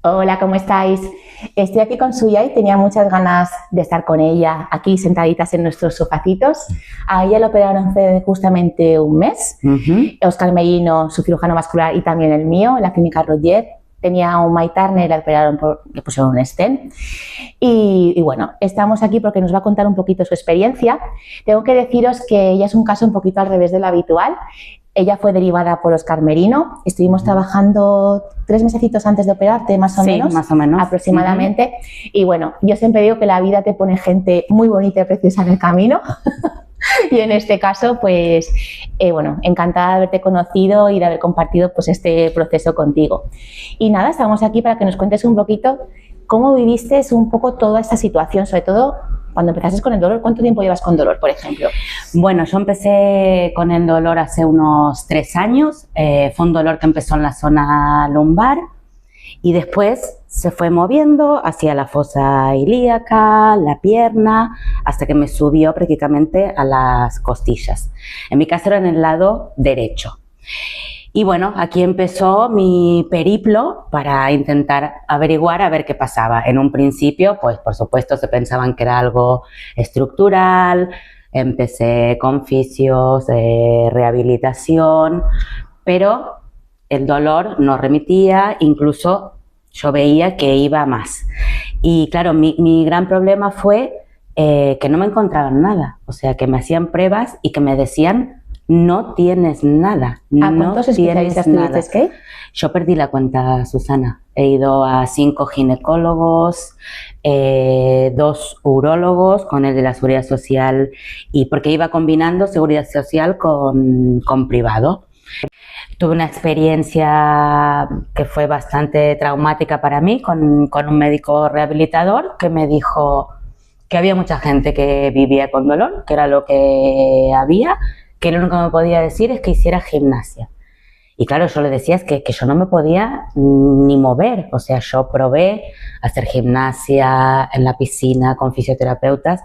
Hola, ¿cómo estáis? Estoy aquí con Suya y tenía muchas ganas de estar con ella aquí sentaditas en nuestros sofacitos. A ella le operaron hace justamente un mes. Óscar Merino, su cirujano vascular, y también el mío, en la clínica Roger. Tenía un My Turner, le pusieron un stent. Y bueno, estamos aquí porque nos va a contar un poquito su experiencia. Tengo que deciros que ella es un caso un poquito al revés de lo habitual. Ella fue derivada por Óscar Merino. Estuvimos trabajando 3 mesecitos antes de operarte, más o menos. Más o menos. Aproximadamente. Y bueno, yo siempre digo que la vida te pone gente muy bonita y preciosa en el camino. Y en este caso, pues, bueno, encantada de haberte conocido y de haber compartido pues este proceso contigo. Y nada, estamos aquí para que nos cuentes un poquito cómo viviste un poco toda esta situación, sobre todo cuando empezaste con el dolor. ¿Cuánto tiempo llevas con dolor, por ejemplo? Bueno, yo empecé con el dolor hace unos 3 años. Fue un dolor que empezó en la zona lumbar y después se fue moviendo hacia la fosa ilíaca, la pierna, hasta que me subió prácticamente a las costillas. En mi caso era en el lado derecho. Y bueno, aquí empezó mi periplo para intentar averiguar a ver qué pasaba. En un principio, pues por supuesto se pensaban que era algo estructural. Empecé con fisios, rehabilitación, pero el dolor no remitía, incluso yo veía que iba más. Y claro, mi gran problema fue que no me encontraban nada. O sea, que me hacían pruebas y que me decían: no tienes nada. ¿A cuántos especialistas tuviste que ir? Yo perdí la cuenta, Susana. He ido a 5 ginecólogos, 2 urólogos, con el de la Seguridad Social, y porque iba combinando Seguridad Social con privado. Tuve una experiencia que fue bastante traumática para mí con un médico rehabilitador que me dijo que había mucha gente que vivía con dolor, que era lo que había, que lo único que me podía decir es que hiciera gimnasia. Y claro, yo le decía es que yo no me podía ni mover. O sea, yo probé hacer gimnasia en la piscina con fisioterapeutas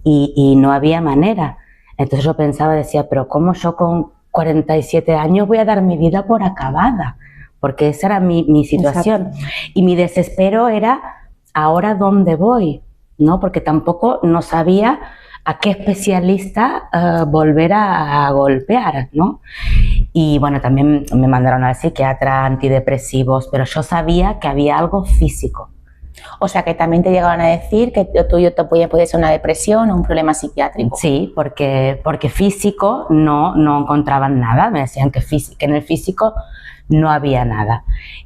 y no había manera. Entonces yo pensaba, decía, pero ¿cómo yo con 47 años voy a dar mi vida por acabada? Porque esa era mi situación. Exacto. Y mi desespero era, ¿ahora dónde voy? ¿No? Porque tampoco no sabía a qué especialista volver a golpear, ¿no? Y bueno, también me mandaron al psiquiatra, antidepresivos, pero yo sabía que había algo físico. O sea, que también te llegaban a decir que tuyo te puede ser una depresión o un problema psiquiátrico. Sí, porque físico no encontraban nada. Me decían que en el físico no había nada.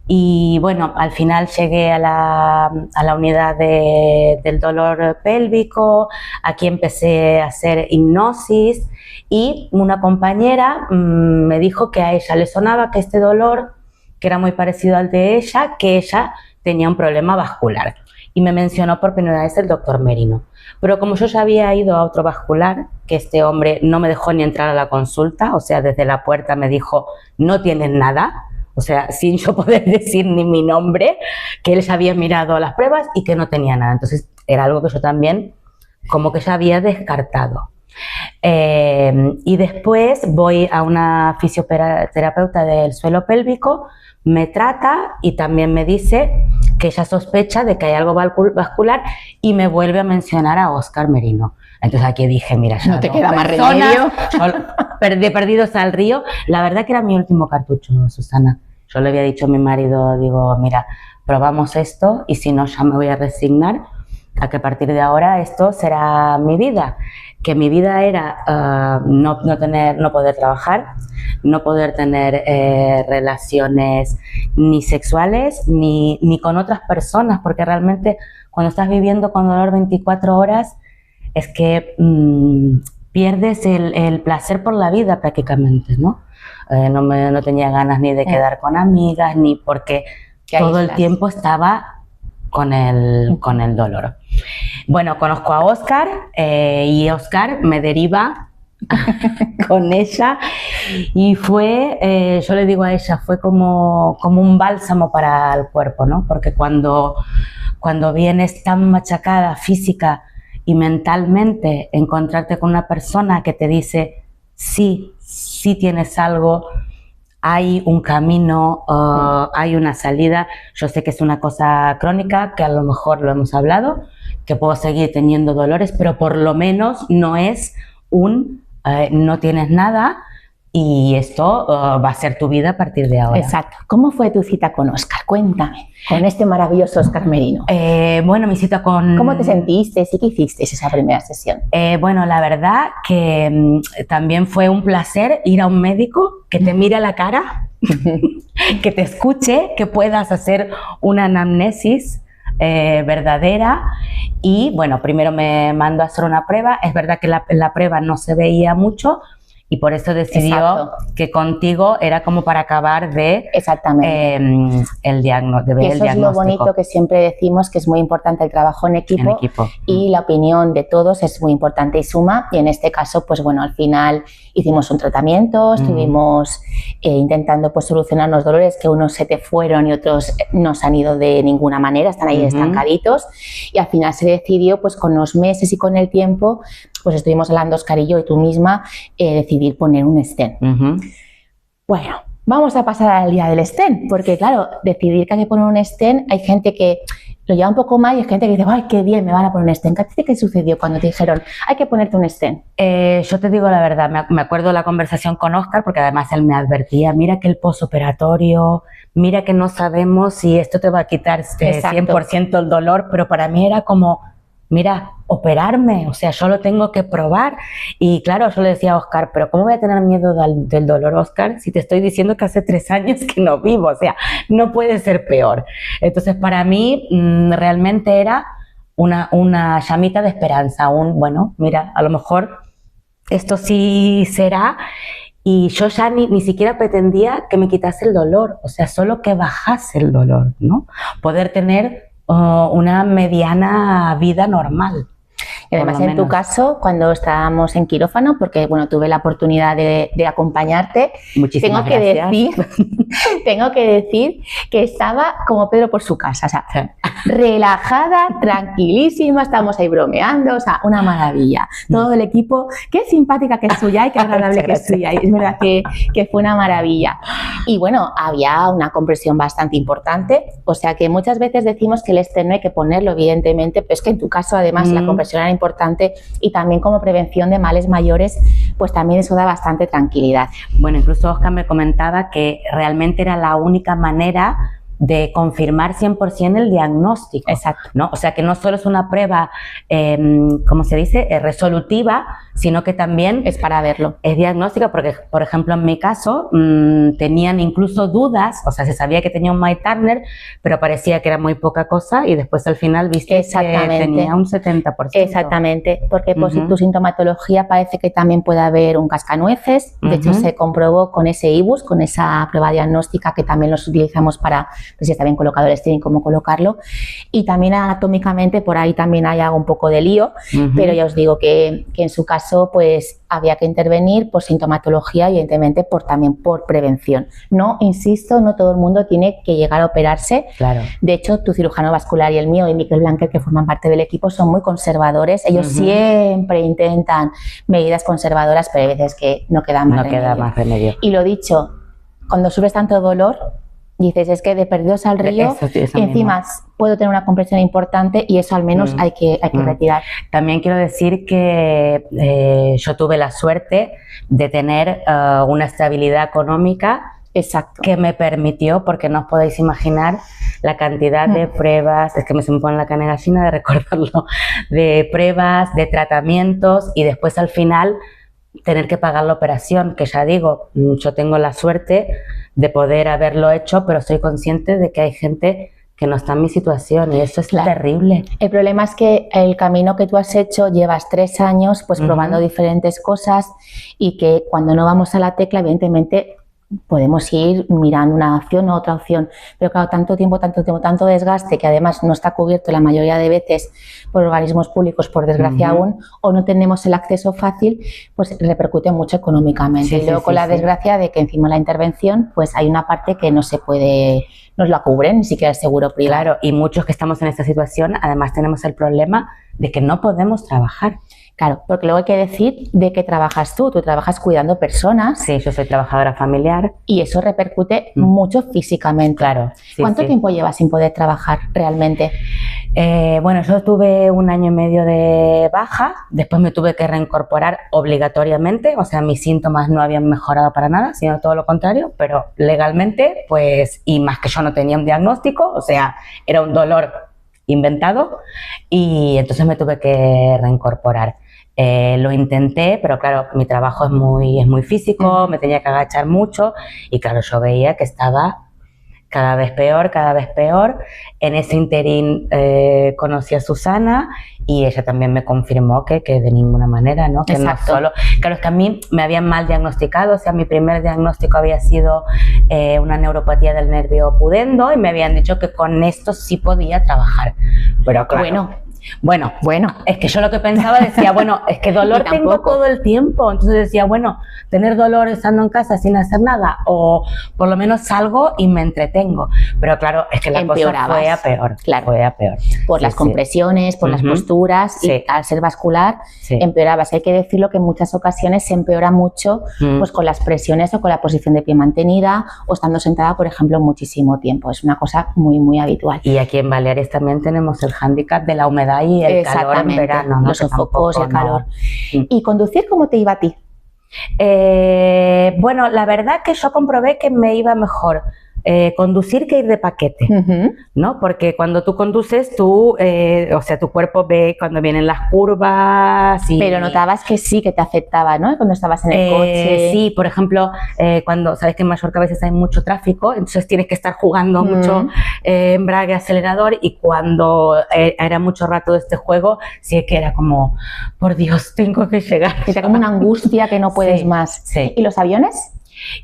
Y bueno, al final llegué a la unidad del dolor pélvico. Aquí empecé a hacer hipnosis y una compañera me dijo que a ella le sonaba que este dolor, que era muy parecido al de ella, que ella tenía un problema vascular. Y me mencionó por primera vez el doctor Merino. Pero como yo ya había ido a otro vascular, que este hombre no me dejó ni entrar a la consulta, o sea, desde la puerta me dijo: no tienes nada. O sea, sin yo poder decir ni mi nombre, que él ya había mirado las pruebas y que no tenía nada. Entonces era algo que yo también como que ya había descartado. Y después voy a una fisioterapeuta del suelo pélvico, me trata y también me dice que ella sospecha de que hay algo vascular y me vuelve a mencionar a Óscar Merino. Entonces aquí dije, mira, ya no te queda más remedio. Perdidos al río. La verdad que era mi último cartucho, Susana. Yo le había dicho a mi marido, digo, mira, probamos esto y si no ya me voy a resignar a que a partir de ahora esto será mi vida. Que mi vida era no poder trabajar, no poder tener relaciones ni sexuales ni con otras personas, porque realmente cuando estás viviendo con dolor 24 horas es que pierdes el placer por la vida prácticamente, ¿no? No tenía ganas ni de quedar con amigas, ni porque todo el tiempo estaba con el dolor. Bueno, conozco a Óscar y Óscar me deriva con ella y fue, yo le digo a ella, fue como un bálsamo para el cuerpo, ¿no? Porque cuando vienes tan machacada física y mentalmente, encontrarte con una persona que te dice sí tienes algo, hay un camino, hay una salida. Yo sé que es una cosa crónica, que a lo mejor lo hemos hablado, que puedo seguir teniendo dolores, pero por lo menos no es no tienes nada y esto va a ser tu vida a partir de ahora. Exacto. ¿Cómo fue tu cita con Óscar? Cuéntame, con este maravilloso Óscar Merino. Bueno, mi cita con... ¿Cómo te sentiste? ¿Sí que hiciste esa primera sesión? Bueno, la verdad que también fue un placer ir a un médico que te mire a la cara, que te escuche, que puedas hacer una anamnesis verdadera. Y bueno, primero me mandó a hacer una prueba. Es verdad que la prueba no se veía mucho y por eso decidió que contigo era como para acabar de el diagnóstico. Y eso es lo bonito que siempre decimos, que es muy importante el trabajo en equipo. Y la opinión de todos es muy importante y suma. Y en este caso, pues bueno, al final hicimos un tratamiento, estuvimos intentando pues solucionar los dolores, que unos se te fueron y otros no se han ido de ninguna manera, están ahí estancaditos, y al final se decidió pues con los meses y con el tiempo, pues estuvimos hablando Óscar y yo y tú misma, decidir poner un stent. Bueno, vamos a pasar al día del stent, porque claro, decidir que hay que poner un stent, hay gente que lo lleva un poco mal y hay gente que dice, ¡ay, qué bien, me van a poner un stent! ¿Qué sucedió cuando te dijeron, hay que ponerte un stent? Yo te digo la verdad, me acuerdo de la conversación con Óscar, porque además él me advertía, mira que el postoperatorio, mira que no sabemos si esto te va a quitar 100% el dolor, pero para mí era como, mira, operarme, o sea, yo lo tengo que probar. Y claro, yo le decía a Óscar, pero ¿cómo voy a tener miedo del dolor, Óscar, si te estoy diciendo que hace 3 años que no vivo? O sea, no puede ser peor. Entonces, para mí, realmente era una llamita de esperanza, bueno, mira, a lo mejor esto sí será. Y yo ya ni siquiera pretendía que me quitase el dolor, o sea, solo que bajase el dolor, ¿no? Poder tener una mediana vida normal. Y además en tu caso, cuando estábamos en quirófano, porque bueno, tuve la oportunidad de acompañarte, Muchísimas gracias. Tengo que decir que estaba como Pedro por su casa, o sea, relajada, tranquilísima, estábamos ahí bromeando, o sea, una maravilla. Todo el equipo, qué simpática que es Suyay, qué agradable que es Suyay, es verdad que fue una maravilla. Y bueno, había una compresión bastante importante, o sea que muchas veces decimos que el stent no hay que ponerlo, evidentemente, pero es que en tu caso además la compresión era importante y también como prevención de males mayores, pues también eso da bastante tranquilidad. Bueno, incluso Óscar me comentaba que realmente era la única manera de confirmar 100% el diagnóstico. Exacto. ¿No? O sea, que no solo es una prueba, ¿cómo se dice?, resolutiva, sino que también es para verlo. Es diagnóstica, porque, por ejemplo, en mi caso, tenían incluso dudas, o sea, se sabía que tenía un Mike Turner, pero parecía que era muy poca cosa y después al final viste que tenía un 70%. Exactamente, porque pues, tu sintomatología parece que también puede haber un cascanueces. De hecho, se comprobó con ese IBUS, con esa prueba diagnóstica que también los utilizamos para, pues si está bien colocado el stent, cómo colocarlo. Y también anatómicamente por ahí también hay un poco de lío, pero ya os digo que en su caso pues había que intervenir por sintomatología y evidentemente también por prevención. No, insisto, no todo el mundo tiene que llegar a operarse. Claro. De hecho, tu cirujano vascular y el mío y Miquel Blanquer, que forman parte del equipo, son muy conservadores. Ellos siempre intentan medidas conservadoras, pero hay veces que no queda más remedio. Y lo dicho, cuando sufres tanto dolor, dices, es que de perdidos al río, eso encima puedo tener una compresión importante y eso al menos hay que retirar. También quiero decir que yo tuve la suerte de tener una estabilidad económica que me permitió, porque no os podéis imaginar la cantidad de pruebas, es que se me pone la carne gallina de recordarlo, de pruebas, de tratamientos y después al final tener que pagar la operación, que ya digo, yo tengo la suerte de poder haberlo hecho, pero soy consciente de que hay gente que no está en mi situación y eso es terrible. El problema es que el camino que tú has hecho llevas 3 años pues probando diferentes cosas y que cuando no vamos a la tecla, evidentemente podemos ir mirando una opción o otra opción, pero claro, tanto tiempo, tanto desgaste que además no está cubierto la mayoría de veces por organismos públicos, por desgracia aún, o no tenemos el acceso fácil, pues repercute mucho económicamente. Y luego con la desgracia de que encima de la intervención pues hay una parte que no se puede, no la cubren, ni siquiera el seguro privado. Claro, y muchos que estamos en esta situación además tenemos el problema de que no podemos trabajar. Claro, porque luego hay que decir de qué trabajas tú. Tú trabajas cuidando personas. Sí, yo soy trabajadora familiar. Y eso repercute mucho físicamente. Claro. Sí, ¿Cuánto tiempo llevas sin poder trabajar realmente? Bueno, yo tuve 1 año y medio de baja, después me tuve que reincorporar obligatoriamente, o sea, mis síntomas no habían mejorado para nada, sino todo lo contrario, pero legalmente, pues, y más que yo no tenía un diagnóstico, o sea, era un dolor inventado, y entonces me tuve que reincorporar. Lo intenté, pero claro, mi trabajo es muy físico, me tenía que agachar mucho, y claro, yo veía que estaba cada vez peor. En ese interín conocí a Susana y ella también me confirmó que de ninguna manera, ¿no? Que Exacto. no solo... Claro, es que a mí me habían mal diagnosticado, o sea, mi primer diagnóstico había sido una neuropatía del nervio pudendo y me habían dicho que con esto sí podía trabajar. Pero claro... Bueno, es que yo lo que pensaba decía, bueno, es que dolor tengo todo el tiempo, entonces decía, bueno, tener dolor estando en casa sin hacer nada, o por lo menos salgo y me entretengo, pero claro, es que la cosa fue a peor, claro, fue a peor. Por las compresiones, por las posturas, y al ser vascular empeorabas. Hay que decirlo que en muchas ocasiones se empeora mucho pues con las presiones o con la posición de pie mantenida o estando sentada, por ejemplo, muchísimo tiempo. Es una cosa muy habitual. Y aquí en Baleares también tenemos el hándicap de la humedad y el calor en verano, ¿no? Los sofocos y el calor. ¿Y conducir cómo te iba a ti? Bueno, la verdad que yo comprobé que me iba mejor conducir que ir de paquete, ¿no? Porque cuando tú conduces, o sea, tu cuerpo ve cuando vienen las curvas. Pero notabas que sí, que te afectaba, ¿no? Cuando estabas en el coche. Sí, por ejemplo, cuando sabes que en Mallorca a veces hay mucho tráfico, entonces tienes que estar jugando mucho embrague, acelerador, y cuando era mucho rato de este juego, sí que era como, por Dios, tengo que llegar. Era como una angustia que no puedes más. Sí. ¿Y los aviones?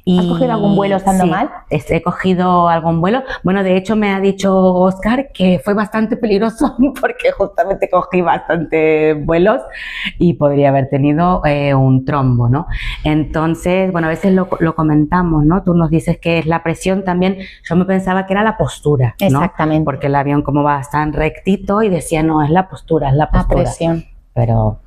¿Has cogido algún vuelo estando mal? He cogido algún vuelo. Bueno, de hecho me ha dicho Óscar que fue bastante peligroso porque justamente cogí bastantes vuelos y podría haber tenido un trombo, ¿no? Entonces, bueno, a veces lo comentamos, ¿no? Tú nos dices que es la presión también. Yo me pensaba que era la postura, ¿no? Exactamente. Porque el avión como va tan rectito y decía, no, es la postura, es la postura. La presión. Pero...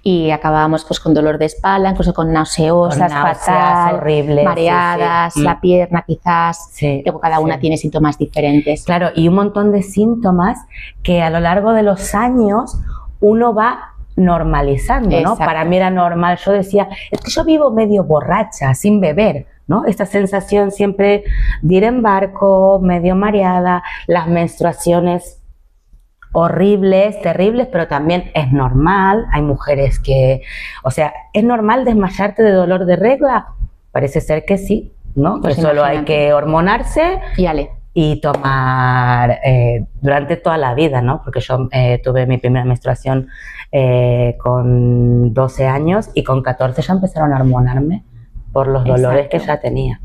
Y acabábamos pues con dolor de espalda, incluso con náuseas, fatal, horribles, mareadas, la pierna quizás, luego cada una tiene síntomas diferentes. Claro, y un montón de síntomas que a lo largo de los años uno va normalizando, ¿no? Para mí era normal, yo decía, es que yo vivo medio borracha, sin beber, ¿no? Esta sensación siempre de ir en barco, medio mareada, las menstruaciones horribles, terribles, pero también es normal. Hay mujeres que, o sea, ¿es normal desmayarte de dolor de regla? Parece ser que sí, ¿no? Pues que solo hay que hormonarse y tomar durante toda la vida, ¿no? Porque yo tuve mi primera menstruación con 12 años y con 14 ya empezaron a hormonarme por los dolores que ya tenía.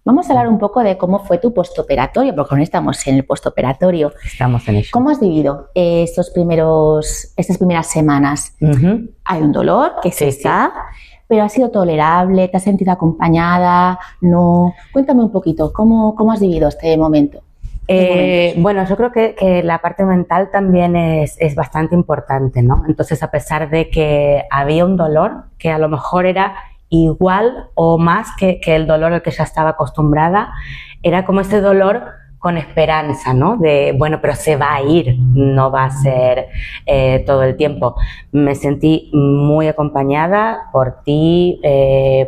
Vamos a hablar un poco de cómo fue tu postoperatorio, porque no estamos en el postoperatorio. Estamos en ello. ¿Cómo has vivido estas primeras semanas? Hay un dolor que está, pero ha sido tolerable, ¿te has sentido acompañada? No. Cuéntame un poquito, ¿cómo has vivido este momento? Bueno, yo creo que la parte mental también es bastante importante, ¿no? Entonces, a pesar de que había un dolor que a lo mejor era igual o más que el dolor al que ya estaba acostumbrada, era como ese dolor con esperanza, ¿no? De, bueno, pero se va a ir, no va a ser todo el tiempo. Me sentí muy acompañada por ti,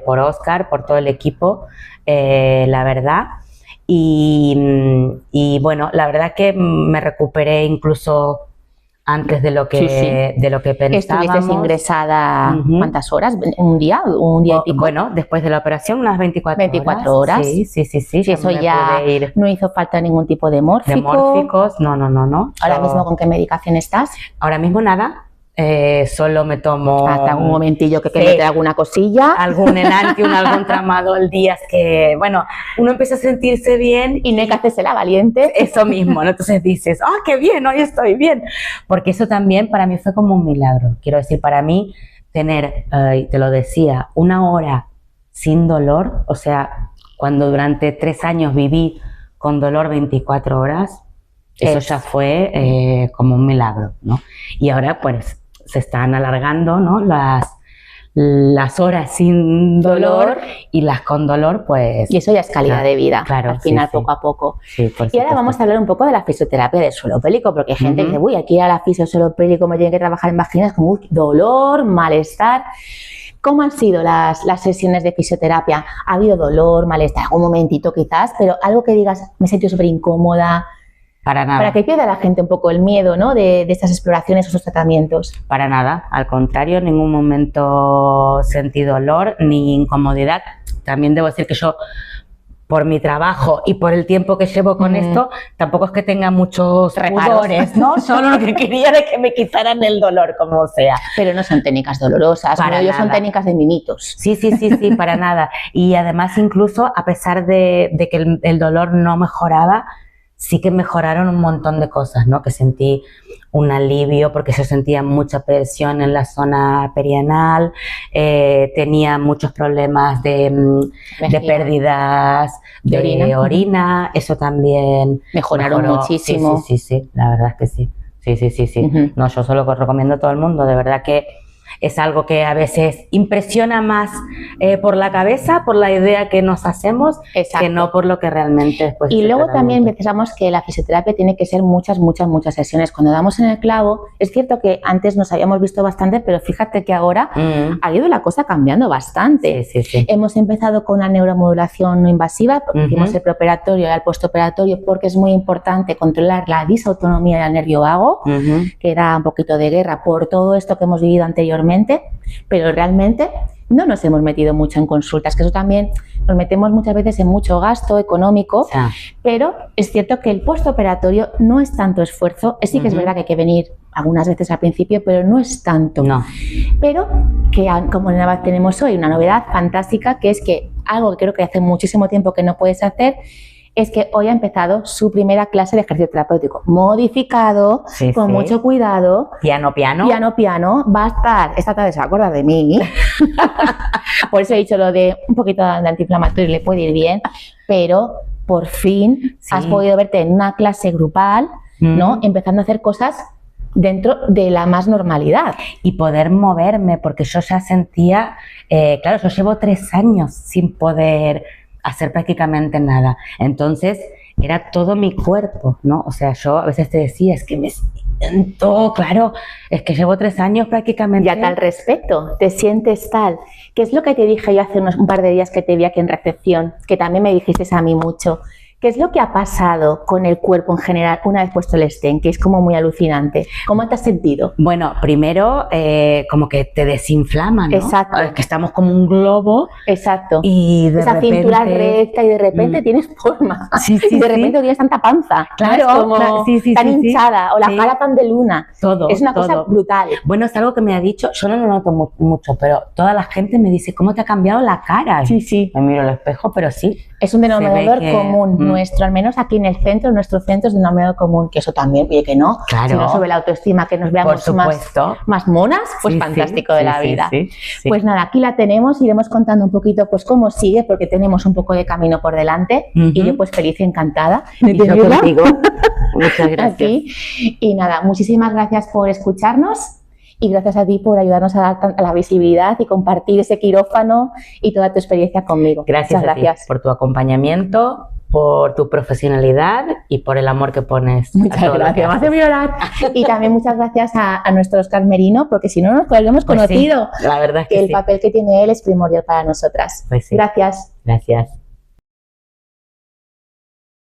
por Óscar, por todo el equipo, la verdad. Y bueno, la verdad que me recuperé incluso antes de lo que pensábamos. ¿Estuviste ingresada cuántas horas? ¿Un día y pico? Bueno, después de la operación, unas 24 horas. Sí. Y eso ya no hizo falta ningún tipo de mórfico. De mórficos, no. ¿Ahora mismo con qué medicación estás? Ahora mismo nada. Solo me tomo... Hasta un momentillo que te alguna cosilla. Algún Enantium, algún Tramadol, días que, bueno, uno empieza a sentirse bien. Y no hay que hacerse la valiente. Eso mismo, ¿no? Entonces dices, ¡ah, qué bien! Hoy estoy bien. Porque eso también para mí fue como un milagro. Quiero decir, para mí tener, te lo decía, 1 hora sin dolor, o sea, cuando durante 3 años viví con dolor 24 horas, eso ya fue como un milagro, ¿no? Y ahora, pues, se están alargando, ¿no? Las horas sin dolor y las con dolor, pues... Y eso ya es calidad de vida, claro, al final, sí, poco a poco. Sí, y ahora vamos a hablar un poco de la fisioterapia del suelo pélvico, porque hay gente que dice, uy, aquí a la fisio suelo pélvico me tienen que trabajar en vaginas, como uy, dolor, malestar. ¿Cómo han sido las sesiones de fisioterapia? ¿Ha habido dolor, malestar, algún momentito quizás, pero algo que digas, me he sentido súper incómoda? Para nada. Para que pierda la gente un poco el miedo, ¿no? de estas exploraciones o sus tratamientos. Para nada, al contrario, en ningún momento sentí dolor ni incomodidad. También debo decir que yo, por mi trabajo y por el tiempo que llevo con esto, tampoco es que tenga muchos pudores, ¿no? Solo lo que quería era que me quitaran el dolor, como sea. Pero no son técnicas dolorosas, para ellos son técnicas de mimitos. Sí, para nada. Y además, incluso, a pesar de que el dolor no mejoraba, sí que mejoraron un montón de cosas, ¿no? Que sentí un alivio porque yo sentía mucha presión en la zona perianal, tenía muchos problemas de pérdidas de orina, eso también mejoró muchísimo. Sí, la verdad es que sí. Sí. No, yo solo recomiendo a todo el mundo, de verdad que es algo que a veces impresiona más por la cabeza, por la idea que nos hacemos, que no por lo que realmente después. Y luego también pensamos que la fisioterapia tiene que ser muchas sesiones. Cuando damos en el clavo, es cierto que antes nos habíamos visto bastante, pero fíjate que ahora ha ido la cosa cambiando bastante. Sí. Hemos empezado con la neuromodulación no invasiva, hicimos el preoperatorio y el postoperatorio, porque es muy importante controlar la disautonomía del nervio vago, que da un poquito de guerra por todo esto que hemos vivido anteriormente, pero realmente no nos hemos metido mucho en consultas, que eso también nos metemos muchas veces en mucho gasto económico, pero es cierto que el postoperatorio no es tanto esfuerzo, sí que es verdad que hay que venir algunas veces al principio, pero no es tanto. No. Pero que como tenemos hoy una novedad fantástica, que es que algo que creo que hace muchísimo tiempo que no puedes hacer, es que hoy ha empezado su primera clase de ejercicio terapéutico modificado, con mucho cuidado. Piano. Va a estar, esta tarde se va a acordar de mí. Por eso he dicho lo de un poquito de antiinflamatorio, le puede ir bien, pero por fin has podido verte en una clase grupal, ¿no? Empezando a hacer cosas dentro de la más normalidad. Y poder moverme, porque yo ya sentía, claro, yo llevo 3 años sin poder hacer prácticamente nada. Entonces, era todo mi cuerpo, ¿no? O sea, yo a veces te decía, es que me siento, claro, es que llevo 3 años prácticamente. Y a tal respecto, te sientes tal. ¿Qué es lo que te dije yo hace un par de días que te vi aquí en recepción? Que también me dijiste a mí mucho. ¿Qué es lo que ha pasado con el cuerpo en general una vez puesto el stent? Que es como muy alucinante. ¿Cómo te has sentido? Bueno, primero como que te desinflama, ¿no? Exacto. Es que estamos como un globo. Exacto. Y de esa repente, cintura recta y de repente tienes forma. Sí, y de repente tienes tanta panza. Claro. Como tan hinchada. O la cara tan de luna. Todo. Es una cosa brutal. Bueno, es algo que me ha dicho, yo no lo noto mucho, pero toda la gente me dice, ¿cómo te ha cambiado la cara? Sí. Me miro al espejo, pero sí. Es un denominador común nuestro, al menos aquí en el centro, nuestro centro es un denominador común, que eso también, oye, que no, claro. Si no sube la autoestima, que nos veamos más monas, pues fantástico de la vida. Sí. Pues nada, aquí la tenemos, iremos contando un poquito pues cómo sigue, porque tenemos un poco de camino por delante, y yo pues feliz y encantada de tenerla contigo. Muchas gracias. Aquí. Y nada, muchísimas gracias por escucharnos. Y gracias a ti por ayudarnos a dar a la visibilidad y compartir ese quirófano y toda tu experiencia conmigo. Gracias a ti por tu acompañamiento, por tu profesionalidad y por el amor que pones. Muchas gracias, me hace llorar. Y también muchas gracias a nuestro Óscar Merino, porque si no nos habríamos conocido. Sí, la verdad es que el papel que tiene él es primordial para nosotras. Pues sí. Gracias. Gracias.